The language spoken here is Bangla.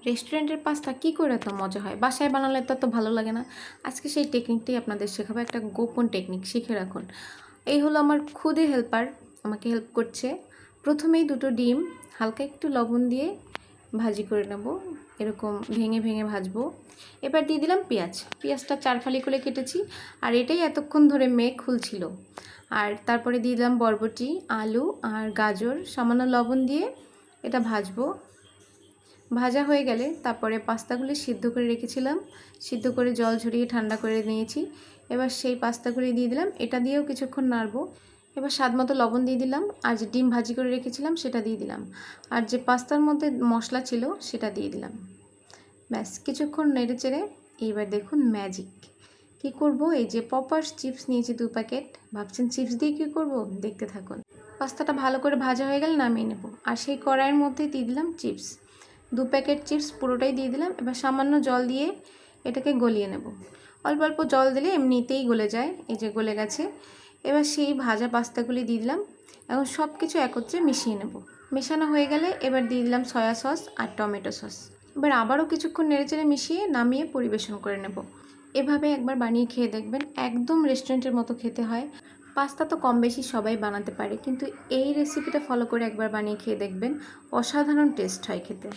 রেস্টুরেন্টের পাস্তা কী করে এত মজা হয়, বাসায় বানালে তো এত ভালো লাগে না। আজকে সেই টেকনিকটাই আপনাদের শেখাবো, একটা গোপন টেকনিক, শিখে রাখুন। এই হলো আমার খুদে হেল্পার, আমাকে হেল্প করছে। প্রথমেই দুটো ডিম হালকা একটু লবণ দিয়ে ভাজি করে নেব, এরকম ভেঙে ভেঙে ভাজবো। এবার দিয়ে দিলাম পেঁয়াজটা 4 ফালি করে কেটেছি, আর এটাই এতক্ষণ ধরে মেঘ খুলছিল। আর তারপরে দিয়ে দিলাম বরবটি, আলু আর গাজর, সামান্য লবণ দিয়ে এটা ভাজবো। ভাজা হয়ে গেলে তারপরে পাস্তাগুলি সিদ্ধ করে রেখেছিলাম, সিদ্ধ করে জল ঝরিয়ে ঠান্ডা করে নিয়েছি। এবার সেই পাস্তাগুলি দিয়ে দিলাম, এটা দিয়েও কিছুক্ষণ নাড়বো। এবার স্বাদ মতো লবণ দিয়ে দিলাম, আর যে ডিম ভাজি করে রেখেছিলাম সেটা দিয়ে দিলাম, আর যে পাস্তার মধ্যে মশলা ছিল সেটা দিয়ে দিলাম। ব্যাস কিছুক্ষণ নেড়ে চেড়ে এইবার দেখুন ম্যাজিক। কী করব, এই যে পপার্স চিপস নিয়েছি 2 প্যাকেট। ভাবছেন চিপস দিয়ে কী করব, দেখতে থাকুন। পাস্তাটা ভালো করে ভাজা হয়ে গেলে নামিয়ে নেব, আর সেই কড়াইয়ের মধ্যে দিয়ে দিলাম চিপস। 2 প্যাকেট চিপস পুরোটাই দিয়ে দিলাম। এবার সামান্য জল দিয়ে এটাকে গলিয়ে নেব। অল্প অল্প জল দিলে এমনিতেই গলে যায়, এই যে গলে গেছে। এবার সেই ভাজা পাস্তাগুলি দিয়ে দিলাম। এখন সব কিছু একত্রে মিশিয়ে নেব। মেশানো হয়ে গেলে এবার দিয়ে দিলাম সয়া সস আর টমেটো সস। এবার আবারও কিছুক্ষণ নেড়েচেড়ে মিশিয়ে নামিয়ে পরিবেশন করে নেব। এভাবে একবার বানিয়ে খেয়ে দেখবেন, একদম রেস্টুরেন্টের মতো খেতে হয়। পাস্তা তো কম বেশি সবাই বানাতে পারে, কিন্তু এই রেসিপিটা ফলো করে একবার বানিয়ে খেয়ে দেখবেন, অসাধারণ টেস্ট হয় খেতে।